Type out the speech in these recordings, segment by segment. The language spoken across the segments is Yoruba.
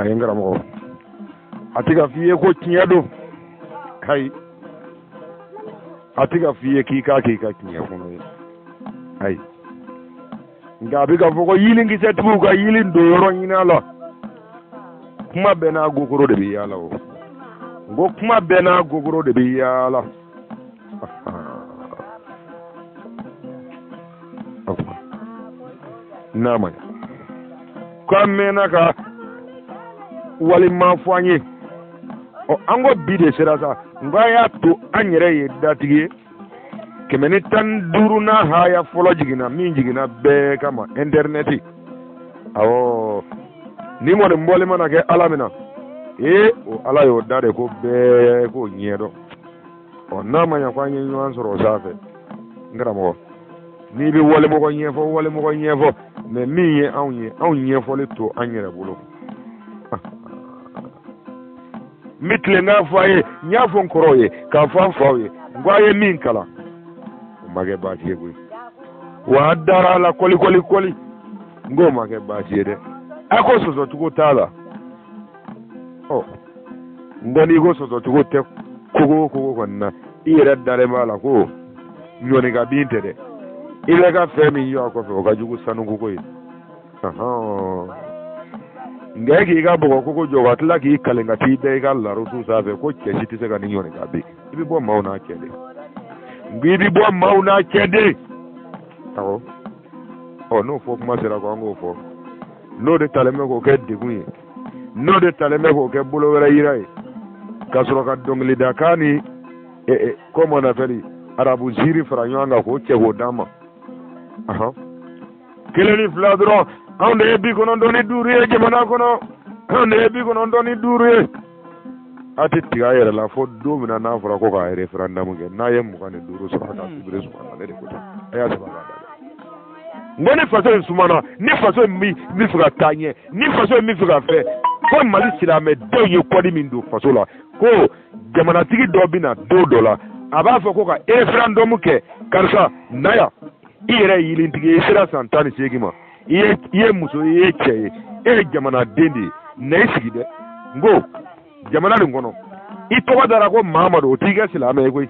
ay ngaramo atiga fiye ko tinyado kai atiga fiye kika tinya kono ay ngabi ga fogo yilingi setu ga yilin do yoro nyinala kuma bena gogoro de biyala o go kuma bena gogoro de biyala nama kamena ka wali mafanye o ango bide serasa ngaya to anyere ye datige kemeni tan duruna haya folo jigina min jigina be kama interneti awo ni mo de mbole mana ke alamina o ala yo dare ko be ko nyedo o nama nya kwa nyi nwan soro safe ngramo ni bi wole mo ko nyefo me miye aw nyefo le to anyere bulu mitle nga faye nyafo nkoroye ka faye ngwaye min kala mage batie gwe wa dara la koli ngo mage batie de ako sozo tuko tala ngoni go sozo tuko te kogo konna ire dare mala ko nyoni ga binte de ile ga femi yo ko fe ga jugu sanu ko yi ngeki ga bogo koko joga tla ki kalenga ti de ga la rusu sabe ko chechi ti se ga nyoni ga bi ibi bo mauna chede ngidi bo mauna chede tawo no fo kuma sera ko ngo fo no de taleme ko ke degunye no de taleme ko ke bulo wera yirai kasro ka dongli dakani ko mona feri arabu ziri faranyanga ko chego dama keleni fladro ande bi kono doni duriye jamana kono ande bi kono doni duriye ati tiga yere la fo do mina na fura ko ka referendum ge na yem ko ne duru so ka tibre so ka ne ko aya so ba ngone faso sumana ni faso mi fuga tanye ni faso mi fuga fe ko mali silame do ye kwadi min do faso la ko jamana tigi do bina $2 aba fo ko ka referendum ke karsa naya ire yilin tigi sira santani segima iye muso ye cheye jamana dendi ne sigide ngo jamana ngono ito dara ko Muhammadu otiga silame ko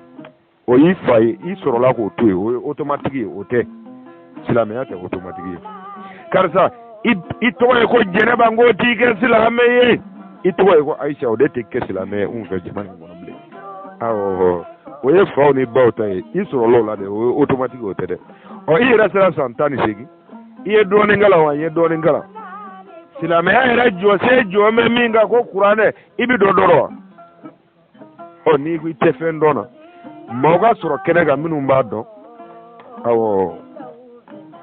o yi faye i sorola ko to automatique o te silame ya te automatique karsa ito ko jeneba ngo tiga silame ye ito ko Aisha o de te ke silame un fe jamana ngono ble awo o ye fa oni bauta i sorolo la de automatique o te de o i rasa santani segi iye doni ngala silame ya era jo me minga ko Qur'ane ibi dodoro o ni ku tefendona moga soro kenega minu mbado awo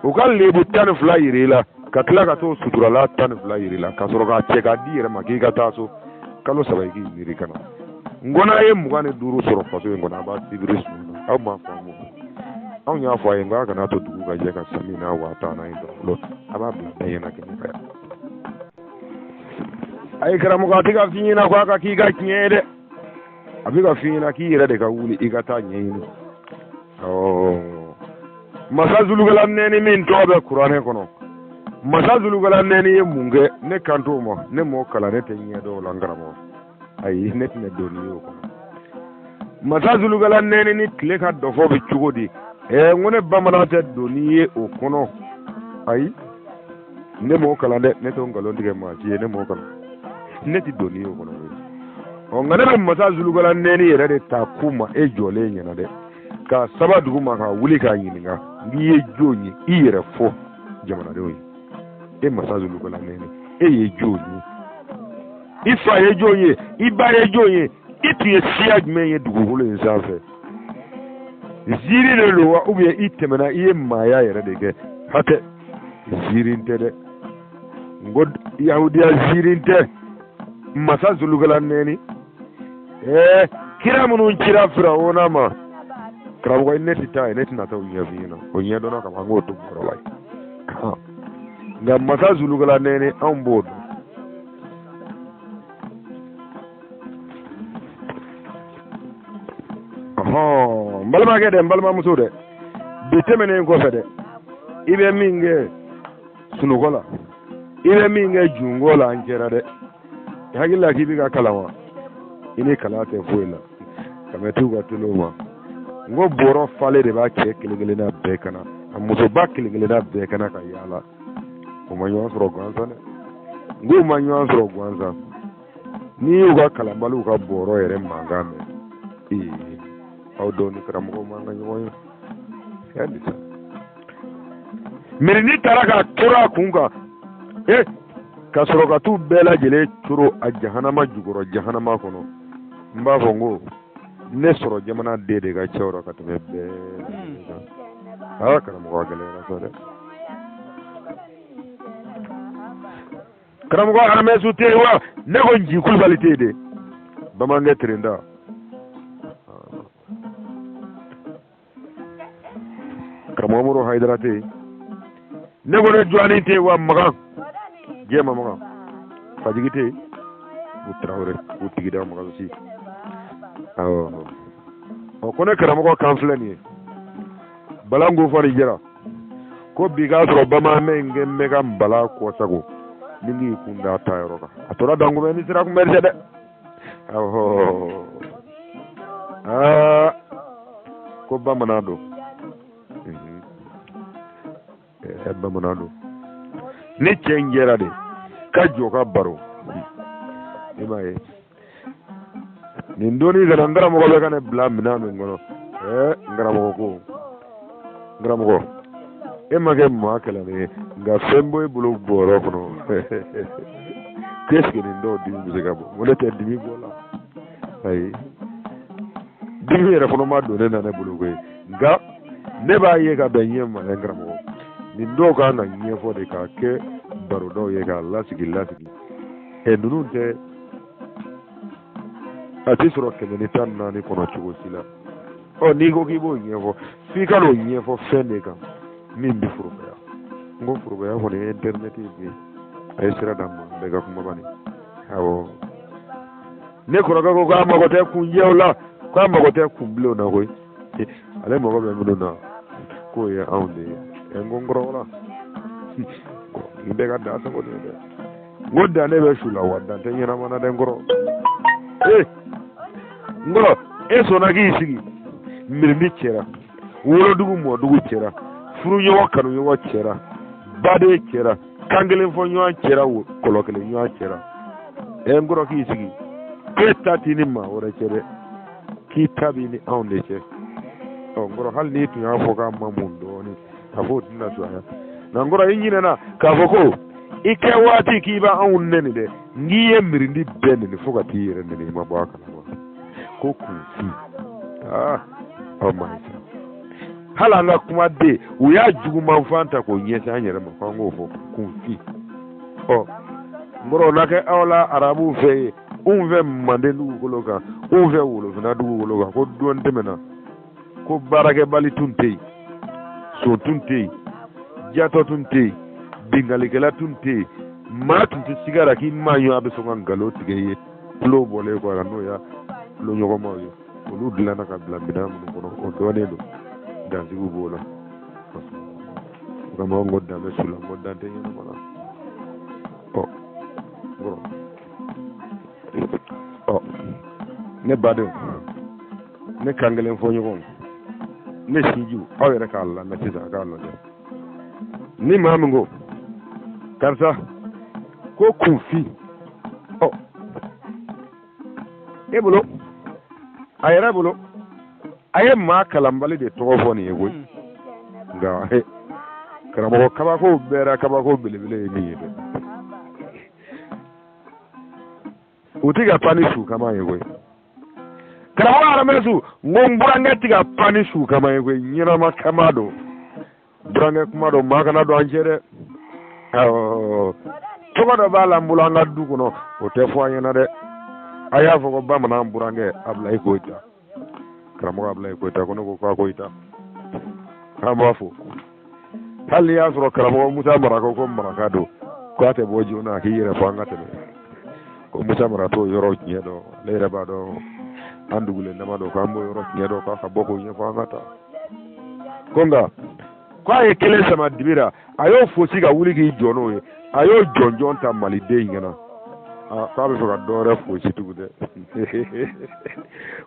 o ka lebu tan fla yirila ka tla ka to sutura la tan fla yirila ka soro ka cheka dire makika taso kalo sabaiki yiri kana ngona ye mugane duru soro faso ngona ba tibris aw ma famu aw nya fo ay nga kana to dugu ga je ka samina wa ta na indo lo aba bla yana ke ba ay karamu ka tiga fiina ko ka ki ga kiede abiga fiina ki yere de ka wuli igata nyeyini masa zulugalan neni min tobe Qur'ane kono masa zulugalan neni ye munge ne kanto mo ne mo kala ne tenye do langaramo ay net ne doni yo kono masa zulugalan neni ni tile ka dofo be chugodi ngone bamana te doni ye o kono ay ne mo kala ne to ngalo dige ma ci ne mo kala ne ti doni yo kono o ngana masa zulugalan neni yere de takuma e jole nyana de ka saba duguma ka wuli ka yininga ngi ye joni ire fo jamana de e masa zulugalan neni e ye joni ifa ye joni iba ye joni itu ye siag me ye dugulo insafe ziri le lo wa ubi itemena iye maya yere de ke hate zirinte de ngod yahudiya zirinte masa zulugalan neni kira munun kira firawona ma karawo ineti ta ineti na ta unya vina onya dona ka bango to boro lai nga masa zulugalan neni an bodo mbalma ke de mbalma muso de bitemene ko fede ibe minge sunugola ibe minge jungola anjera de hakilla kibi ka kalama ini kalate fuela kametu ga tuloma ngo boro fale de ba ke kelegele na bekana amuso ba kelegele na bekana ka yala ko manyo soro gwanza ne ngo manyo soro gwanza ni uga kalambalu ka boro yere mangame awdo ni karamugo manga nyoyo yandisa mirini taraka tura kunga kasoro ka tu bela jele turo a jahanama jugoro jahanama kono mba fongo ne soro jamana dede ga chawro ka tebe be karamugo galera sore karamugo arame su tewa ne gonji kulbalite de bamange trenda karamugo muro haidarate ne gone juani tewa maga jema maga fajigite utrawre utigida maga si o kone karamugo kanfleni balango fari jera ko biga soro bama menge mega bala ko sago ningi kunda tayro ka atora dangu be ni sira ko merse de ko bamanado bamanado ni chenjera de ka joka baro imaye ni ndoni ga ngara mo be kana bla minano ngono ngara mo emage mo akala ne nga fembo bulu boro kono keski ni ndo di musica bo wala te di bola ay di yere kono ma do ne na bulu ko nga ne ba ye ga benye ma ngara mo ni ndo ga na nyefo de ka ke baro do ye ga lasigi nununte ati soro kemeni tan na ni kono chugo sila o ni go gibo nyefo fika lo nyefo fende ka min bi furuba ngo furuba ho ne internet bi ay sira dam be ga kuma bani awo ne ko ga ko ma ko te kun yewla ko ma ko te kun blo na ko ale mo go be mo na ko ya aunde ngo ngoro la ko imbe ga da sa ko de ngoda ne be shula wadda te nyina mana de ngoro ngoro eso na gi sigi mirni chera wolo dugu mo dugu chera furu nyo kanu nyo chera bade chera kangele fo nyo chera wo kolokele nyo chera ngoro ki sigi ketta tinima wora chere ki tabi ni aunde che ngoro hal ni tu ya fo ka mamundo ni afo tinna so ya na ngoro yinyina na ka foko ike wati ki ba aunne ni de ngiye mirindi ben ni fo ka tire ni ma ba ka ko kufi oh my God hala nga kuma de uya jugu manfanta ko nyesa anyere ma kwa ngofo kufi ngoro nake awla arabu fe unve mande ndugu koloka unve wolo na dugu koloka ko don temena ko barake bali tunte so tunte jato tunte bingalikela tunte ma tunte sigara ki manyo abeso ngalo tigeye plo bole ko no ya lo nyoko moyo olu dilana ka blambina mu kono o donedo danzi ubola kama ngoda mesula ngoda tenya mala ngoro ne bado ne kangelen fo nyoko ne siju awere ka Allah na tiza ka Allah ni mamungo karsa ko kufi ebulo ayera bulo aye ma kalambali de tofo ni ego nga karamo kaba ko bera kaba ko bilibile ni yebe utiga panishu kama ego karamo aramesu ngomburanga tiga panishu kama ego nyina makamado buranga kumado makana do anjere togodo bala mbulanga dukuno o tefo anyana de aya fo ko bamana burange ablay koita karamo ablay koita kono ko koita karamo fo hal ya soro karamo musa marako ko marakado ko ate boji ona hiyere fo ngate ko musa marato yoro nyedo leere bado andugule namado ko ambo yoro nyedo ko ka boko nye fo ngata konga ko ay kele sama dibira ayo fo siga wuligi jono ayo jonjon ta malide ngena ko be ka dore fo ci tugude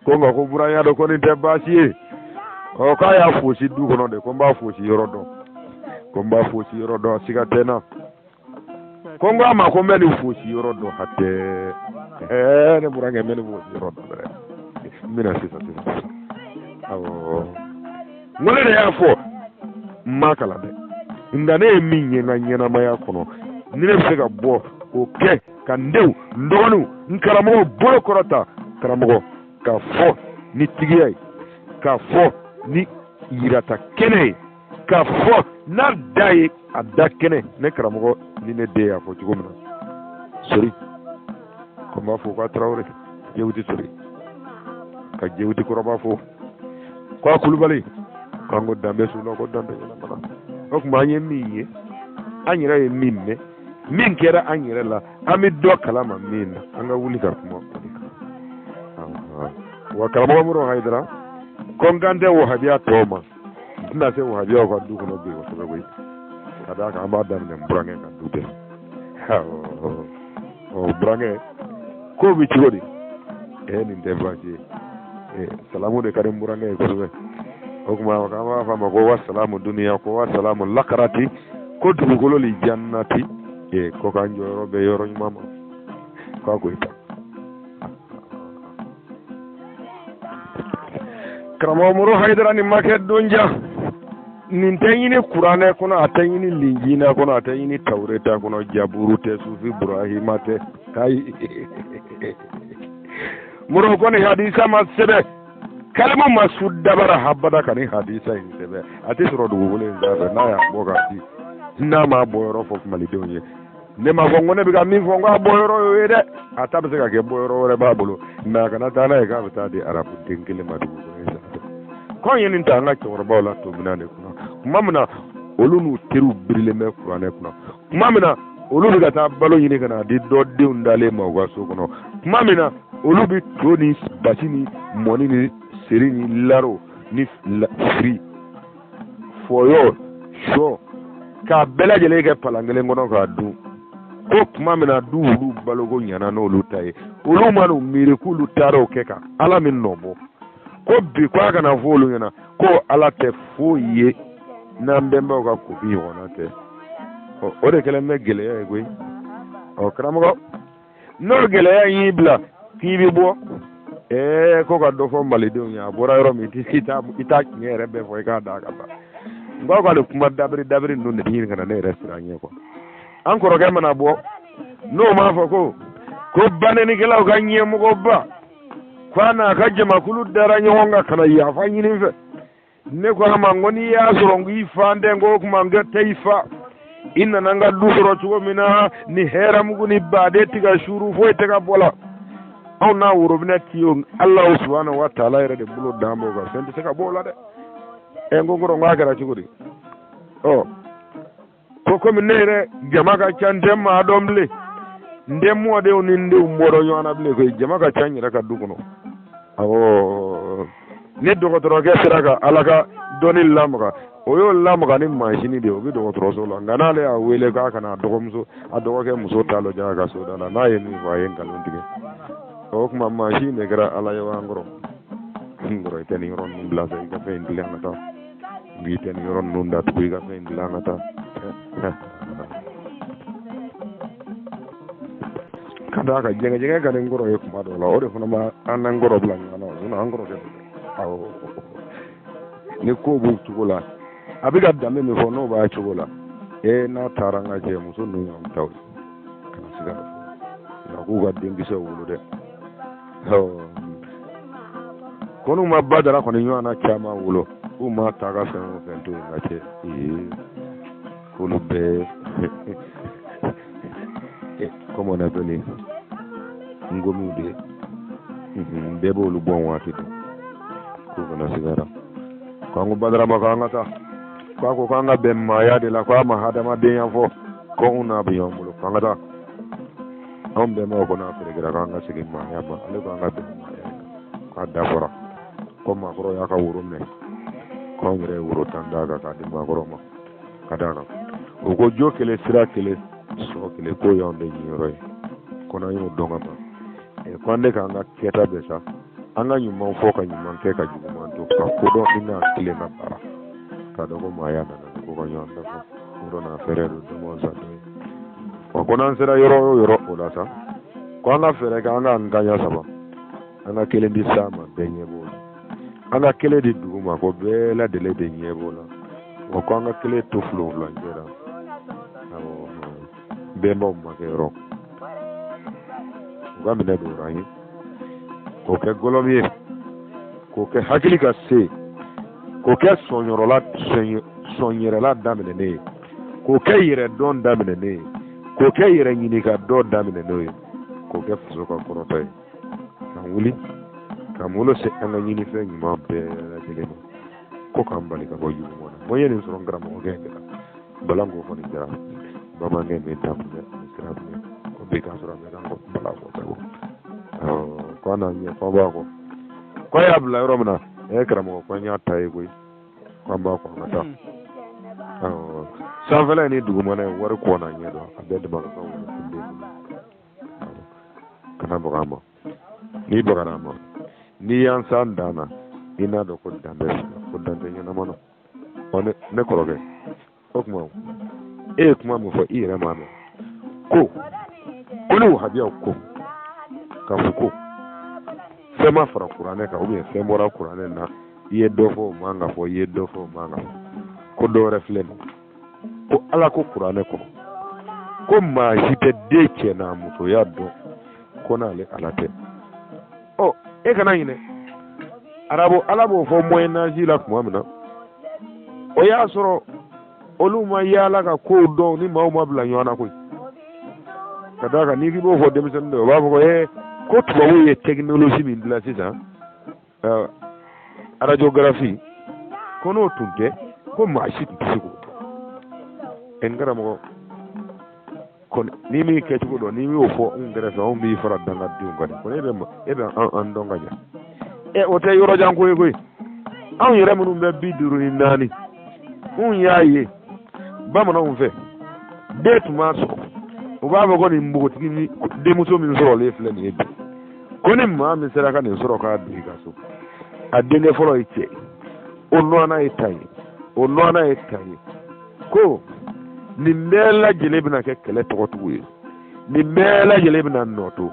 ko nga ko buranya do ko ni te basi o ka ya fo ci du ko no de ko mba fo ci yoro do ko mba fo ci yoro do siga tena ko nga ma ko meli fo ci yoro do hatte ne buranga meli fo ci yoro do mina sisa awo ngole de ya fo makala de ndane minye na nyena maya kono nile fega bo o ke kandew ndonu nkaramo bolo korata karamo ka fo ni tigiyai ka fo ni yirata kene ka fo na dai adakene ne karamo ni ne de ya fo jigomna sori ko ma fo ka trawre jewti sori ka jewti ko roba fo ko kulubali kango dambe sulo ko dande na mana ok manye miye anyira ye minne min kera anyira la ami do kalama min anga wuli ka kuma wa kalama muro haydra kon gande wo hadiya toma dina se wo hadiya ko du ko no be ko be koy kada ka amba dan ne brange ka dute o brange ko bi chodi ni ndebati salamu de karim brange ko be okuma kama fama ko wassalamu duniya ko wassalamu lakarati ko dugugolo li jannati ko kan joro be yoro mama ko ko ita kramo muru haydarani market donja nin tayini qur'ane kono atayini linjina kono atayini tawreta kono jaburu te sufi ibrahima te kai muru kono hadisa masebe kalma masud dabara habada kani hadisa insebe ati soro dugugolo nzabe na ya bogati na ma boyoro fo malidonye ne ma gongo ne biga min fongo boyoro wede ata be ka ke boyoro re babulo na kana tana e ka bata di arabu dingile madu ko yen nta nga choro bawla to binane kuna mamna olunu teru birile me kurane kuna mamna olu biga ta balo yini kana di dodde undale ma waso kuno mamna olu bi toni batini monini serini laro ni free for your show ka bela jele ke palangele ngono ka du ko kuma mina du ulu balogo nyana no lutaye ulu manu miracle taro keka ala min nobo ko bi kwa kana folu nyana ko ala te foye na mbemba ka ko bi wona te o de kele me gele ya egwe o kramo no gele ya yibla kibi bo ko ka do fo malido nya bora yoro mi ita nyere be fo ka da ka ba ngoko le kuma dabri no ne yin kana ne restaurant nye ko ankoro ga mana bo no ma fa ko bane ni gelaw ga nye mo go ba kwana ka jama kulu daranye honga kana ya fa yin fe ne ko ma ngoni ya soro ngi fa ndengo kuma nga taifa inna nanga dusoro tugo mina ni hera mugu ni bade tiga shuru fo tega bola aw na wuro bina tiyo Allah subhanahu wa ta'ala ira de bulo dambo ga sente seka bola de ngongoro ngakara chiguri ko mi nere jama ka cante ma domle ndemmo de oni nde umboro yona ble ko jama ka canyira ka dukuno awo ne dokotoro ke siraka alaka doni lamaka oyo lamaka ni machine de obi dokotoro so la nganale a wele ka kana dokomso a dokoke muso talo jaga so dala na yemi wa yengal ndige o kuma machine gara ala yawa ngoro iteni ron blase ka fe ndile ngata biten yoron nunda tuwi ga fe ndilangata kada ka jenge ka ngoro e kuma do la o de fona ma an ngoro blanga no na ngoro de aw ne ko bu tugola abiga dame me fono ba tugola na taranga je muso no nyam taw kana siga na ku ga dengi so wulu de kono ma badara kono nyana chama wulo uma taga fen to ngate kulube como on appelle ngomu de bebo lu bon wati ko na sigara ko ngo badara ma ka ngata ko nga be ma ya de la ko ma hada ma de yan fo ko una bi yon mulo ko ngata on be ma ko na fere gra ka nga sigi ma ya ba ale ko nga be ma ya ko da fora ko ma ko ya ka wuro me ko ngere wuro tanda ka di ma ko ma kadana o ko jokele sira kele so kele ko yon de nyoro kono yo donga ba e kwande ka nga keta besa anga nyuma foka nyuma ke ka juma to ka kodo ina kile na bara ka dogo maya na ko ko yonda ko na ferero do mo sa do ko nan sera yoro ola sa ko anga fere ka anga nganya saba anga kele di sama benye bo anga kele di duma ko bela dele de nyebo la ko anga kele to flow la njera awo bembo makero gamine do rayi ko ke golomie ko ke hakili ka se ko ke sonyorola damine ne ko ke yire don damine ne ko ke yire nyini ka do damine ne ko ke fuso ka koroto kan wuli kam wulo se anga nyini fe nyima be la dele ko kam bali ka boyu mo mo yeni so ngram ko ke balango fo ni jara bama ne me tambe skrabe ko be ka so ra ko bala ko tago ko na ni ko ba ko ya bla romna e kramo ko nya tay ko ba ko ngata sa vela ni dugu mo ne war ko na nya do abed ba ko kana bogama ni bogama ni yan san dana ina do ko dambe ko dande nyana mono one ne koroge okmo e kuma mo fo ire mama ko onu habia ko ka fuko sema fara qur'ane ka ubi sema qur'ane na ye dofo manga fo ye dofo manga ko do reflen ko ala ko qur'ane ko ma jite deke na muto yaddo ko na le alate o e kana yine arabo fo moyena jila ko amna o ya soro oluma yala ka ko do ni mawma bla nyona ko kadaka ni gibo fo dem sen do baba ko e ko to wo technology min la sisa radiographie kono tunte ko machine physique en gara mo kon ni mi ke to do ni mi o fo ngara so mi fara danga diu ngani ko e be an donga ja e o te yoro janko e koy an yere mun be biduru ni nani un yaye bama na unfe detu maso o baba ko ni mboti ni de muso min so le fle ni ebi ko ni ma mi sera ka ni so ka bi ka so adene foro iche ono na itai ko ni mela jelebina ke kele to tuwe ni mela jelebina noto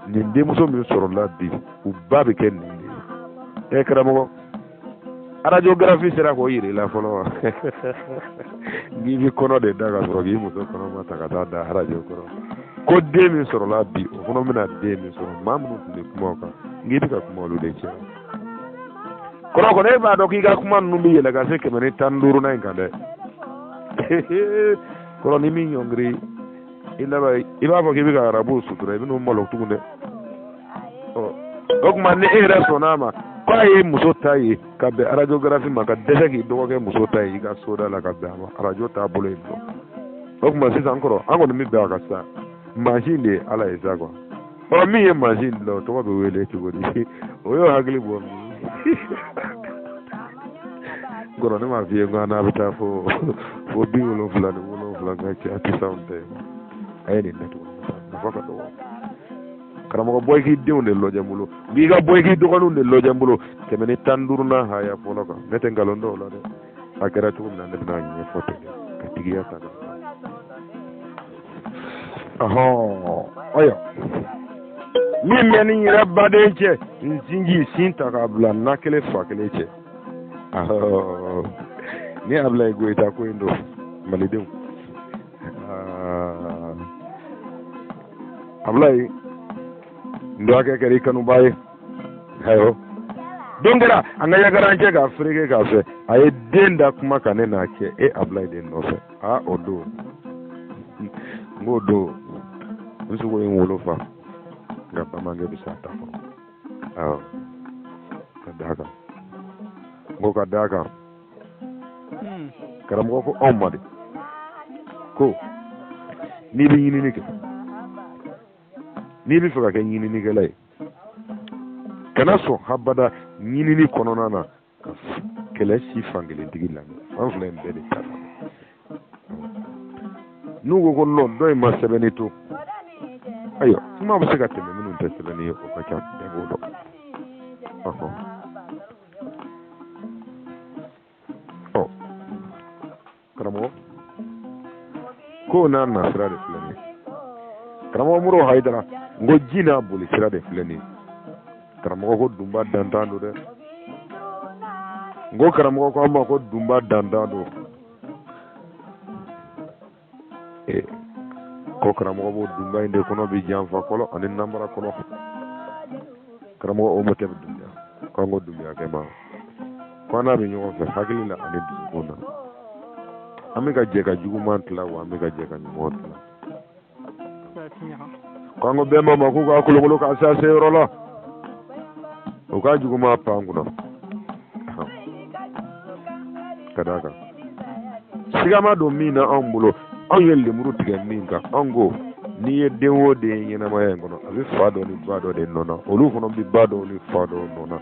ni de muso min so la bi u babe ken ni e kramo radiographie sera ko yiri la folo ngibi kono de daga so gi muso kono mata ka da radio ko de min so la bi o kono mina de min so mamu ni kuma ka ngibi ka kuma lu de che kono ko ne ba do ki ga kuma nu bi yela ga se ke meni tanduru na ngade kono ni mi nyongri ila ba iba ba ki bi ga rabu sutura ibinu mo lo tugunde o kuma ne era sonama kwa ye muso tayi ka be radiographie ma ka dese ki dogo ke muso tayi ka soda la ka be ama radio ta bolo ndo o kuma sisa nkoro ango ni mi be aka sa machine de ala eza kwa o mi ye machine lo to ko be wele ti go di o yo hagli bo goro ne ma vie ngana bita fo bi wolo fula ga ki ati sound de ay ni netu na fa ka do karamo boy ki diwne lo jambulo bi ga boy ki dogonu ne lo jambulo kemene tandurna haya fono ka mete ngalondo la de akara tum na ne na ni foto ka tigiya ta oyo mi meni rabade che nzingi sinta ka bla nakele fakele che ni abla go ita ko ndo malideu abla ndo ake kari kanu baye hayo dongera angaya garanje ga afrike ga fe ay denda kuma kane na ke e abla den no fe a odo ngodo nsu ko yin wolo fa ga pamange bisata ko kadaka ngo kadaka karam ko omade ko ni bi yini ni ke ni bi fuka ke yini ni ke lay kana so habada yini ni konona na kele si fangele digila an flen be de ta nugo ko non doy ma sebenitu ayo kuma ba su ga teme minun tesla ne ko ka can da godo karamo ko na nasira da fulani karamo muro haidara ngo jina boli sira da fulani karamo ko dumba dantando de ngo karamo ko amma ko dumba dantando ko karamo ko dumba inde kono bi jamfa kolo anin nambara kono karamo o mo tebe dunya ko ngo dunya ke ma ko na bi nyo fe hakili la anin duna amiga jeka jugumantla wa amiga jeka nyotla ko ngo be mama ko ko kulungulu ka sa serola o ka juguma panguna kadaka sigama do mina ambulo on yelle muru tiga minga ango ni ye denwo de nyina ma yengono abi fado ni bado de nona olu kono bi bado ni fado nona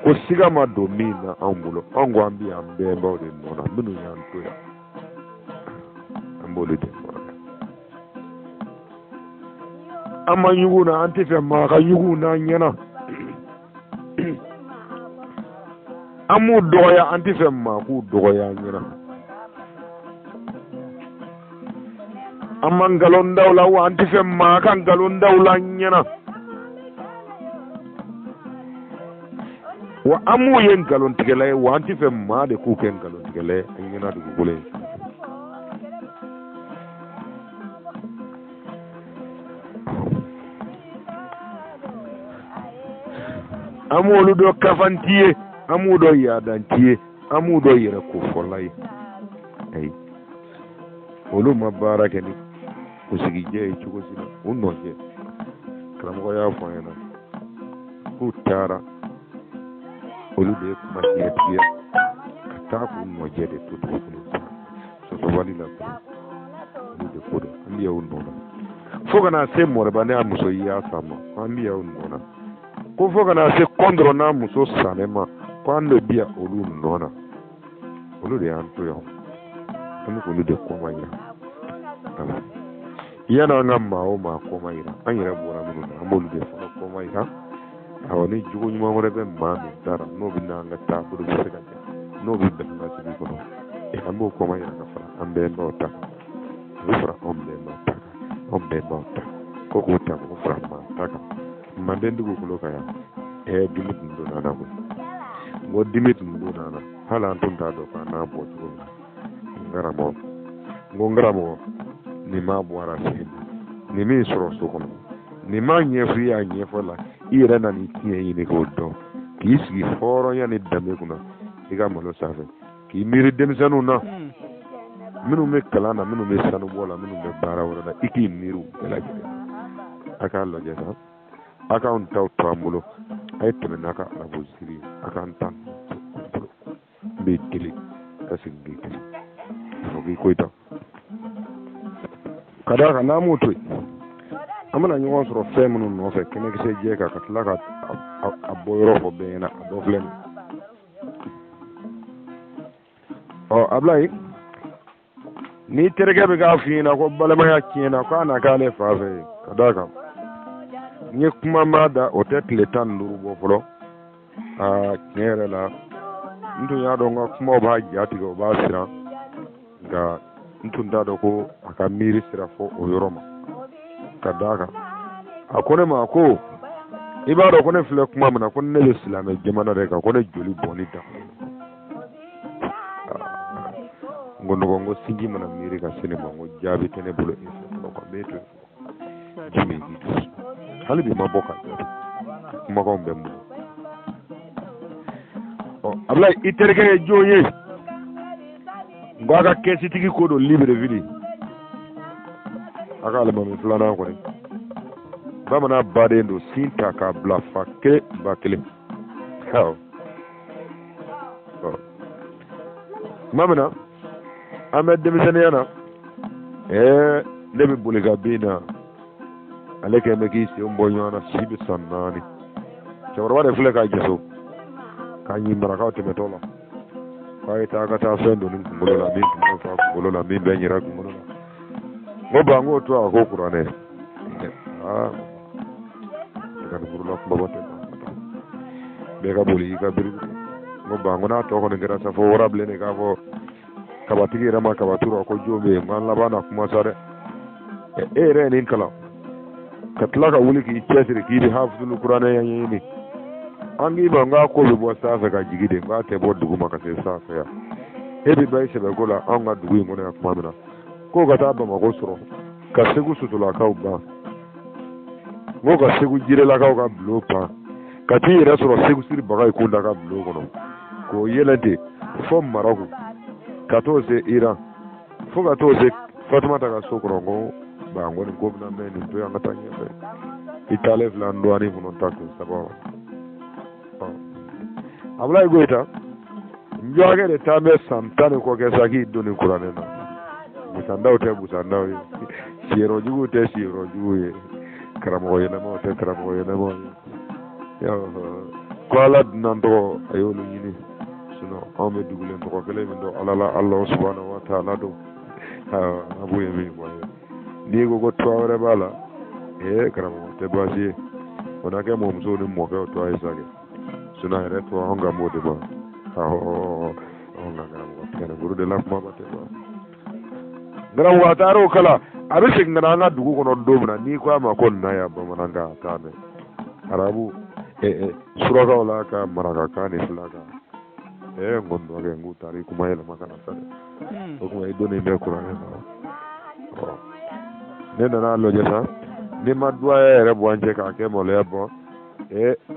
ko sigama do mina ambulo ango ambi ambe mbaw de nona minu yanto ya ambolo de amma yuguna antife ma ka yuguna nyana amu doya antife ma ku doya nyana amma galon dawla wa antife ma kan galon dawla nyana wa amu yen galon tigele wa antife ma de ku ken galon tigele nyana du gole amu olu do kafantiye amu do yadantiye amu do yere ko folay ay olu mabaraka ni kusigi je chuko sina unno je kramo ya fayna ku tara olu de kuma tiye kata ku no je de to so wali la ni de ko ambi ya unno foga na se more bane amuso ya sama ambi ya unno ko foga na se kondro na muso sanema kwando bia olu nona olu de anto yo amu ko de ko maya yana ngamma o ma ko maya anyira bora mu na amolu de ko maya awani jugo nyuma mo rebe ma mi dara no bina ngata buru se ga no bi be na ci ko e ambo ko maya na fara ambe mbota fara ombe mbota ko ko ta ko fara ma taka mandendu ko lo kaya dimit ndo nana ko mo dimit ndo nana hala antunta do ka na bo to ngaramo ni ma boara se ni mi soro so kono ni ma nyefu ya nyefu la ire na ni tie yini ko do ki sigi foro ya ni dame kuna iga malo safe ki miri demsanu na minu me kalana minu me sanu bola minu me bara wala iki miru la jide aka lo jesa aka on taw tambulo ay teme naka la boziri aka antan be tele kasingi fogi koita kada ka na moto amana nyo soro femunu no fe kene ke je ka katla ka aboyro fo be na do flen o ablay ni terege be ga fina ko balama ya kina ko ana kale fa fe kada ka ni kuma mada o tetle tan nduru bo folo nyere la ndu ya do nga kuma ba jati go ba sira ga ntu ndado ko aka miri sira fo o yoroma kadaka akone ma ko ibado ko ne fle kuma mana ko ne islam jamana reka ko ne joli bonita ngono ngo singi mana miri ka sinema ngo jabi tene bulo ko meto jimi hali bi maboka kuma ko mbembu o abla iterke joye ngwaga kesi tigi ko do libre vidi aka alama mi flana ko ni bamana bade ndo sinta ka blafa ke bakle haw mamana amed demisaniana lebi buliga bina aleke mekisi umbonyana sibi sanani chawara de fleka jeso kanyi maraka temetola kai ta ka ta sendo ni ngolo la mi ngolo la mi be nyira ngolo la ngoba ngoto a ko kurane kan burula kuma bate be ka boli ka bir mo bangona to ko ngara sa fo warable ne ka fo kabatigi rama kabatura ko jobe man labana kuma sare re nin kala katla ka wuli ki chesiri ki hafzul qur'ana yanyini angi banga ko be bo sa ka jigide ba te bo duguma ka se sa ya hebi bai se be gola an ga dugu ngone ka famina ko ga ta ba ma ko soro ka segu sutula ka ba mo ka segu jire la ka blo pa ka ti re soro segu siri baga ko nda ka blo kono ko yelade fo maraku ka to se Iran fo ka to se Fatima ta ka sokoro ngo ba ngoni gobna men to ya ngata nyefe itale flando ani funon takko sabo Abla goita njoge de tabe santane ko ke saki doni Qur'an na busanda ote busanda shiro jugu te shiro jugu karamo yena mo te karamo yena mo yo kwala nando ayolu yini suno ame dugule to kele ndo alala Allah subhanahu wa ta'ala do abu yemi boy ni go tawre bala karamo te basi onake mo mzo ni mo ke to ay sage suna re to honga mode ba honga karamo kene guru de laf ma bate ba ngara wa taro kala abisik ngana dugu kono domna ni ko ma kon na ya ba mananga tabe arabu suraka wala ka maraka kani flaka ngondo ga ngutari kuma yela makana sare ko kuma idone be Qur'an na nena na lo jesa ni madwa re bo anje ka ke mo le bo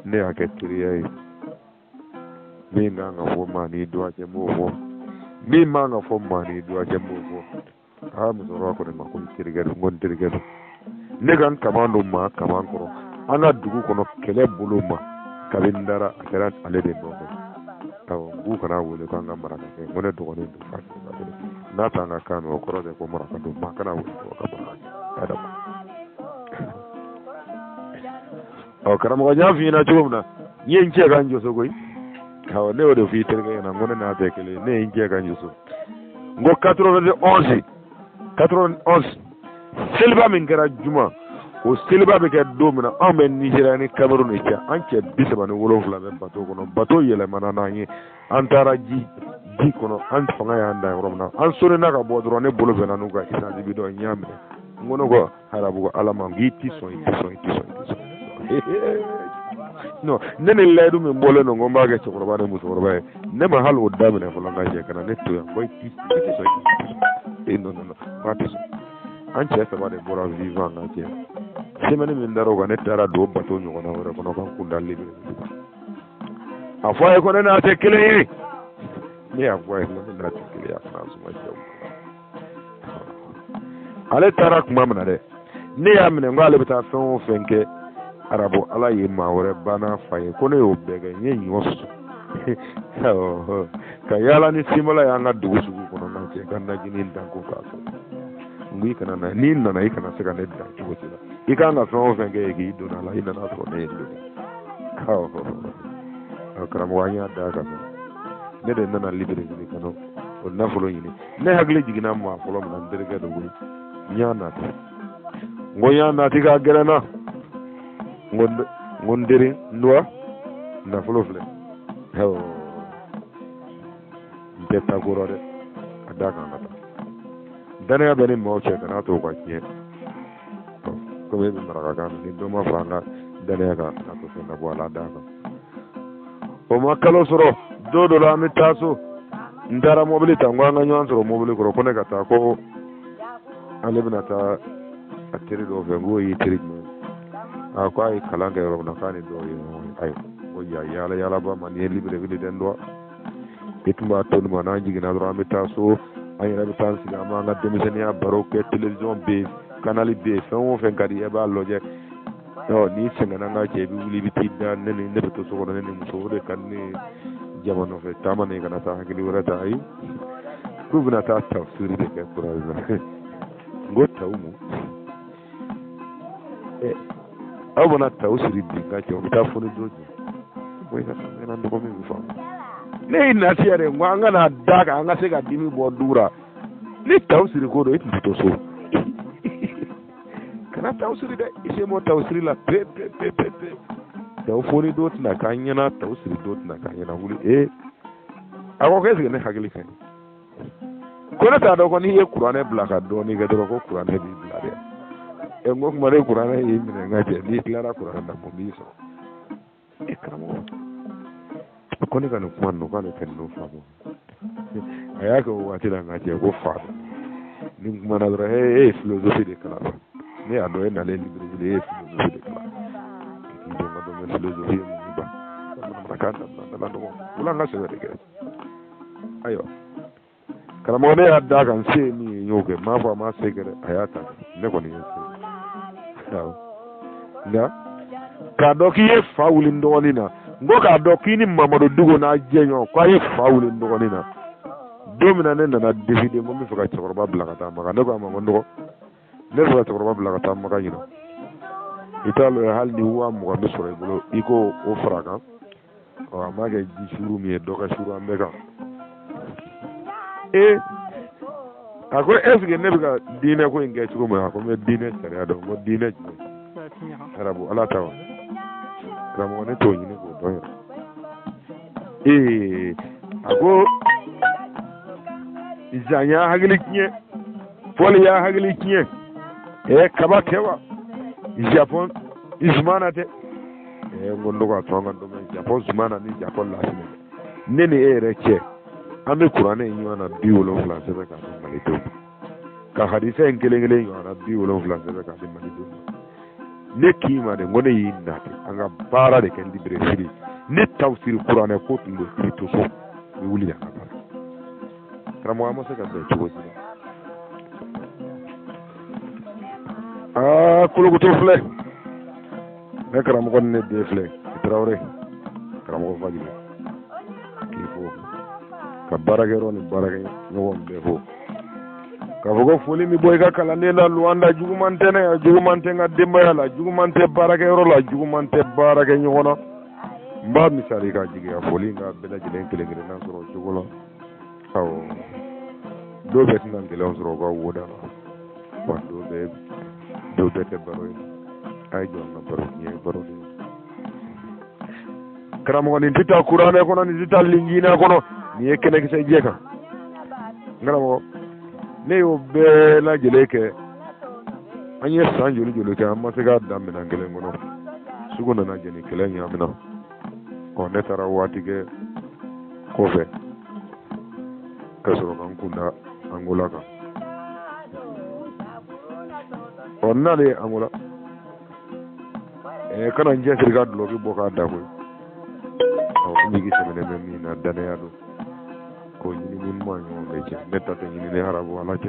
ne aketiri ai mi nga fo mani do aje mo fo mi ma nga fo mani do aje mo fo mu so ko ma ko tirigel ngon tirigel ne kan kamando ma kaman ko ana dugu kono kele buluma kabindara akara ale de no taw bu kana wole ko nga maraka ke ngone do ko ni do fa na tanga kan o ko de ko maraka do ma kana wole ko ka ba ada o karam ko jafi na tumna yen ce kan jo so goy kaw ne o do fi terga na ngone na te kele ne yen ce kan jo so ngo 91 silba min gara juma o silba be ke domina an be Nigeria ni Cameroon ni cha an ce bisaba ni wolofla be bato kono bato yele manana yi an tara ji kono an fanga ya nda romna an sore na ka bo dro ne bolo be nanu ga isa di bido nyame ngono go harabu go alama ngi ti so no nene ledu me mbole no ngomba ga chokoro ne muso roba ne ma hal wodda me ne fula ga je kana ne to ya boy ti so no patis an ce sa ba de bora vivant na je semene min daro ga ne tara do bato nyo na wora kono kan kundal libe afwa ko na te kile ni afwa ko na te kile ya na so ma jaw ale tara kuma mana de ne ya mine ngale bita fon fenke arabo ala yi ma wore bana faye ko ne obega nyen yosu ka yala ni simala ya nga dugusu ko na je kan na gini ndanko ka so ngui kana na ni na ikana seka ne da chubotila ikanga fon fenke gi do na la ina na so ne ndo akram wanya da ka ne de na libre ni kano o na folo yini ne hagle jigina ma folo na nderga do guri nyana ta ngoya na tiga gerana ngondiri ndwa na fulofle hew ndeta gorore adaka ngata dana ya beni mo che kana to kwa tie ko be maraka kan ni do ma fanga dana ya ka na to na bwala daka o makalo soro do la mitaso ndara mobili tangwanga nyanso mobili ko ne kata ko alibna ta atiri do vengo yi tiri ko ay kalanga yoro na kani do ay o yala ba man ye libre vide den do ituma to no na jigina do amita so ay rabi tan siga ma nga demisenia baroque television be canal be fon fen kadi e ba loje no ni senga na je bi wuli biti da ne ne to so ko ne muso de kan ni jamano fe tamane kana ta hakili wara ta ay ku bina ta tafsiri de ke kuraza ngota umu abona tawsiri dinga ke ta funi doji boy na na ndo ko mi fa ne ina tiare ngwanga na daga anga se ga dimi bo dura ni tawsiri ko do it to so kana tawsiri de ise mo tawsiri la pe taw foni dot na kanyana tawsiri dot na kanyana wuli ako kesi ne hagili kan kona ta do ko ni e qur'ane blaka do ni ga do ko qur'ane bi blare ngok mare qur'ane yi mi ngate ni clara qur'ane da mo bi so kamo ko ni kan ko no kan ken no fa mo aya ko wati la ngate ko fa ni mana dra philosophie de kala ni ado na le libre de philosophie de kala ni do ngado me philosophie mo ba makanda na do wala ngase de ke ayo kala mo ne adda kan se ni yoge ma fa ma se gere ayata ne ko ni saw na ka do ki e fawuli ndoni na ngo ka do ki ni mamado dugo na jenyo ko e fawuli ndoni na domina ne na divide mo mi faka chorba blakata maka ne ko ma ndo ne faka chorba blakata maka yino italo hal ni huwa mo ko sore bulo iko o fraka o amaga ji shuru mi do ka shuru ameka ako esge nebga dine ko nge ci ko ma ko me dine tare do mo dine arabu ala taw ramo ne to ni ko do ako izanya hagli kinye foli ya hagli kinye kaba kewa Japon izmana te ngondo ko tonga do me Japon zumana ni Japon la sine nene reke ame qur'ane yiwana biwolo flanse be ka malito ka hadisa enkelengele yiwana biwolo flanse be ka malito ne kima de ngone yinate anga bara de ken libre fili ne tawsir qur'ane ko tundo krito so mi wuli ya ka ramo amo se ka de chugo kulo ko to fle ne kram ko ne de fle trawre kram ko fajile kifo ka baragero ni barage ngom defo ka fogo foli mi boy ka kala ne la luanda jugumante ne jugumante nga demba yala jugumante baragero la jugumante barage nyono mba misali ka jigi ya foli nga bela jilen kelengere na soro jugola aw do bet nan de lon soro go woda wa do bet baro ay jo na baro ni baro ni karamo ni tita qur'ane kono ni tita lingina kono ni kene ke sai jeka ngaramo ne yo be la jeleke anye sanjo ni jolo amma se ga dam na ngele ngono sugona na jeni kele nya amina ko ne tara watige ko fe kasoro kan kunda angola ka onnale angola kana nje sirga dlo ki boka da ko ni gi semene men ni na dane ado ko ni mun mo nyo le ci netta te ni ne harabu ala ci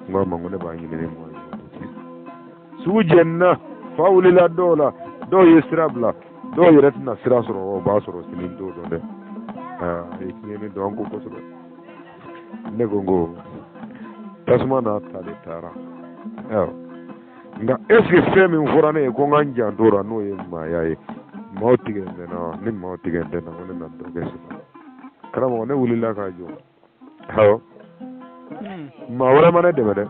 ngoma ngone ba ni ne mo su jenna fawli la dola do yesrabla do yeretna sirasoro ba soro sinin do de ni ne do ko so ne gongo tasma na tale tara nga eske femi mforane ko nganja ndora no ye ma yae mautige no ni mautige ndena ngone na do gesi karamo ne wulila ka jo hawo ma wala mane de mede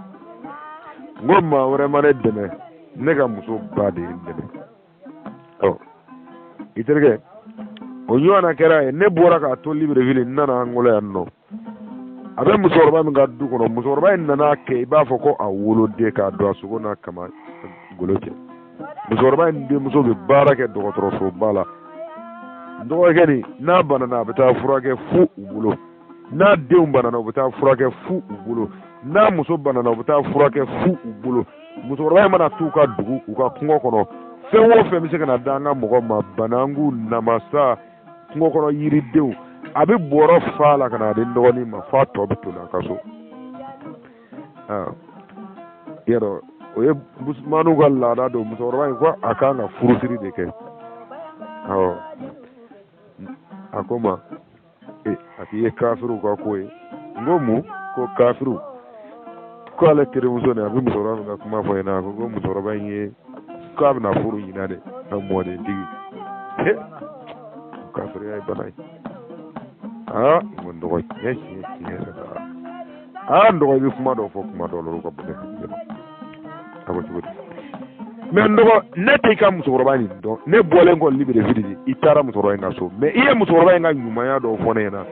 ngom ma wala mane de me ne ga muso bade de iterge onyo ana kera ne bora ka to libre ville nana ngole anno abe musorba mi gaddu kono musorba nana ke ba foko awolo de ka do asugo na kama goloke musorba ndi muso be barake do tro so bala ndo gani na bana na beta furake fu ubulo na de bana na beta furake fu ubulo na muso bana na beta furake fu ubulo musorba mana tuka dugu uka kungo kono fewo fe mi se kana danga mo ma banangu na masa kungo kono yiri dew abi boro fala kana de ndoni ma fa to bitu na kaso yero oye busmanu galla da do musorba ko akanga furusiri de ke akoma ati kafiru ko koy ngomu ko kafiru ko ala tere musone abi musorba nga kuma fo ina ko musorba yi ko abna furu yina de na mode digi kafiru ay banay ngondo ko yes ndo ko bi kuma do fo kuma do lo ko bude ako ci mais ndogo ne te ka musokɔrɔba nin dɔn ne bɔlen kɔ libere vidi i taara musokɔrɔba in ka so mais i ye musokɔrɔba in ka ɲumanya dɔ fɔ ne ɲɛna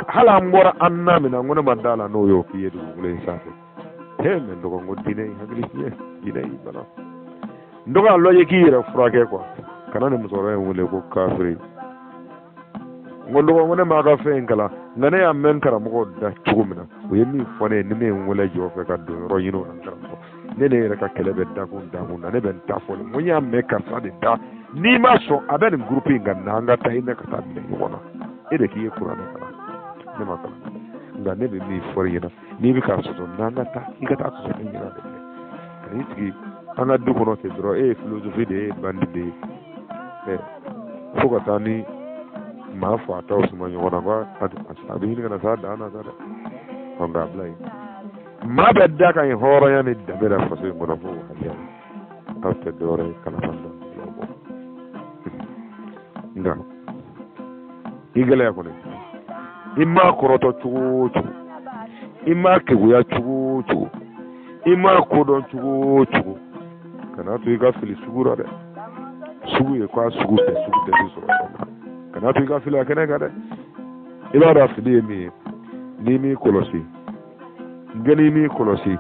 hali an bɔra an na min na ko ne ma da la n'o y'o k'i ye dugukolo in sanfɛ mais ndogo n ko diinɛ in hakili fiɲɛ diinɛ in bana ndogo a lɔ ye k'i yɛrɛ furakɛ quoi kana ni musokɔrɔba in wele ko kafiri n ko ndogo n ko ne m'a ka fɛn in kalan nka ne y'a mɛn karamɔgɔ da cogo min na o ye min fɔ ne ye ni ne ye n wele jɔ fɛ ka don yɔrɔ ɲini o la karamɔgɔ ne ne yɛrɛ ka kɛlɛ bɛ dakun na ne bɛ n ta fɔ n ko n y'a mɛn karisa de da n'i ma sɔn a bɛ nin groupe in ka na an ka taa i ne ka taa minɛ ɲɔgɔn na e de k'i ye kuranɛ kalan ne ma kalan nka ne bɛ min fɔ i ɲɛna n'i bɛ ka sɔsɔ n'an ka taa i ka taa sɔsɔ ne ɲɛna de ka n'i sigi an ka du kɔnɔ ten dɔrɔn e ye philosophie de ye e ye bandi de ye fo ka taa ni maa fa taw suma ɲɔgɔn na ko a bɛ ɲini ka na s'a dan na sa dɛ nka bila yen maa bɛ da ka ɲi hɔrɔnya ni danbe la faso in kɔnɔ fo haliya aw tɛ dɔwɛrɛ ye kalafan dɔn nka i gɛlɛya kɔni i m'a kɔrɔtɔ cogo o cogo i m'a keguya cogo o cogo i m'a kodɔn cogo o cogo kana to i ka fili sugu la dɛ sugu ye k'a sugu tɛ sugu tɛ ti sɔrɔ kana to i ka fili a kɛnɛ kan dɛ i b'a dɔn a fili ye min ye n'i m'i kɔlɔsi n'i m'i kɔlɔsi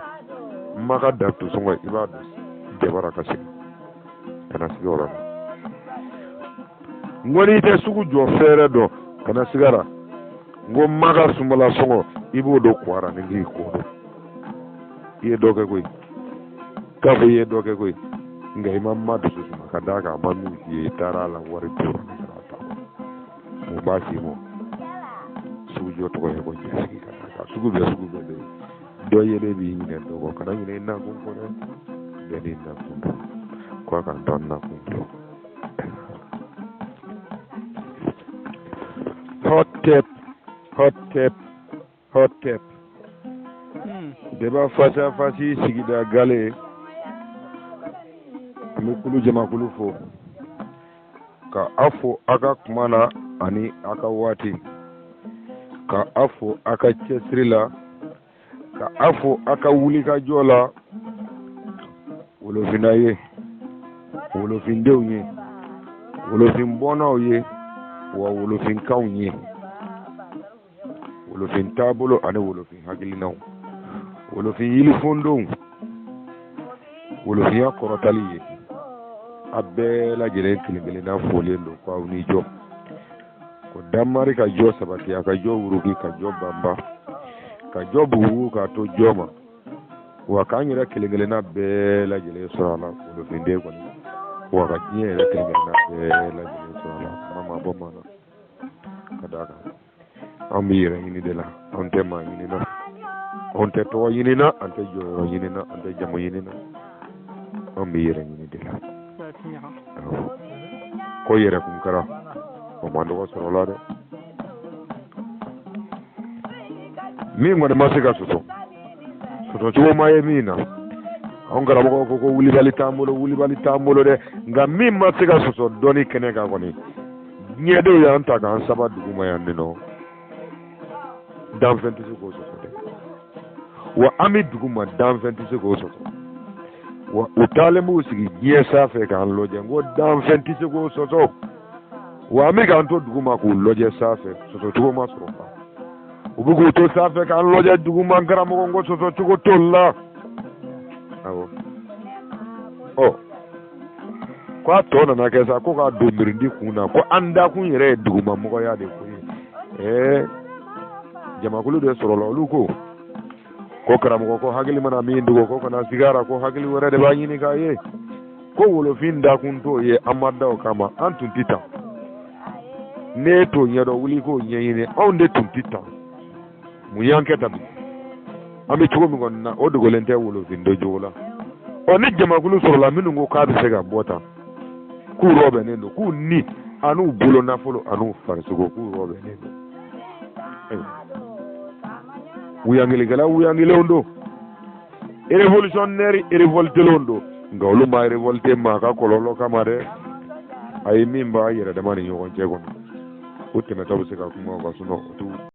n ma ka dan to sɔngɔ i b'a dɔn jabara ka sigi kana sigi o la n ko n'i tɛ sugu jɔ fɛɛrɛ dɔn kana sigara n ko n ma ka sunbala sɔngɔ i b'o dɔn kuwara ni k'i ko dɔn i ye dɔ kɛ koyi k'a fɔ i ye dɔ kɛ koyi nka i ma ma dusu suma ka d'a kan a ma min f'i ye i taara a la wari tora ne taara ta mun b'a f'i ma sugu jɔ tɔgɔ ye ko ɲɛsigi ka d'a kan sugu bɛɛ bɛ yen dɔ yelen b'i ɲinɛ dɔ kɔ kana ɲinɛ i nakun kɔ dɛ bɛɛ n'i nakun dɔn ko a ka n dɔn nakun dɔn hot tap deba fasa fasi sigida gale an bɛ kulu jamakulu fo ka a fo a ka kuma na ani a ka waati ka a fo a ka cɛsiri la ka a fo a ka wulikajɔ la wolofinna ye wolofindenw ye wolofin bɔnnaw ye wa wolofinkanw ye wolofin taabolo ani wolofin hakilinaw wolofin yilifondonw wolofinya kɔrɔtali ye a bɛɛ lajɛlen kelen-kelenna folen don k'aw ni jɔ ko damari ka jɔ sabati a ka jɔ wuruki ka jɔ banba ka jɔ bugubugu k'a to jɔ ma wa k'an yɛrɛ kelen-kelenna bɛɛ lajɛlen sɔrɔ a la wolofinden kɔni wa ka diɲɛ yɛrɛ kelen-kelenna bɛɛ lajɛlen sɔrɔ a la kuma ma bɔ maa na ka d'a kan an bɛ yɛrɛ ɲini de la an tɛ maa ɲini na an tɛ tɔgɔ ɲini na an tɛ jɔyɔrɔ ɲini na an tɛ jamu ɲini na an bɛ yɛrɛ ɲini de la ko yɛrɛ kun kɛra o ma dɔgɔ sɔrɔ o la dɛ min kɔni ma se ka sɔsɔ cogo ma ye min na an karamɔgɔw ko wulibali t'an bolo dɛ nka min ma se ka sɔsɔ dɔɔni kɛnɛ kan kɔni diɲɛdenw y'an ta k'an saba dugu ma yan nɔ danfɛn tɛ se k'o sɔsɔ dɛ wa an bɛ dugu ma danfɛn tɛ se k'o sɔsɔ wa u taalen b'u sigi diɲɛ sanfɛ k'an lajɛ n ko danfɛn tɛ se k'o sɔsɔ wa an bɛ k'an to dugu ma k'u lajɛ sanfɛ sɔsɔ cogo ma sɔrɔ fa u bɛ k'u to sanfɛ k'an lajɛ dugu ma karamɔgɔ n ko sɔsɔ cogo t'olu la awɔ ko a tɔ nana kɛ sa ko k'a don mirindi kun na ko an dakun yɛrɛ ye dugumamɔgɔya de ko ye jamakulu de sɔrɔla olu ko karamɔgɔ ko hakili mana min dogo ko kana sigara ko hakili wɛrɛ de b'a ɲini k'a ye ko wolofin dakun t'o ye an ma da o kama an tun tɛ tan ne t'o ɲɛdɔn wuli k'o ɲɛɲini anw de tun tɛ tan mun y'an kɛ tan an bɛ cogo min kɔni na o dogolen tɛ wolofin dɔ jogo la ni jamakulu sɔrɔla minnu ko k'a bɛ se ka bɔ tan k'u rɔbɛnnen don k'u ni an'u bolo nafolo an'u farisogo k'u rɔbɛnnen don wuyangilikɛla wuyangilenw don révolutionnaire révoltelenw don nka olu ma révolte maa ka kɔlɔlɔ kama dɛ a ye min b'a yɛrɛ dama ni ɲɔgɔn cɛ kɔnɔ o tɛmɛtɔ bɛ se ka kuma o ka sunɔgɔ o t'u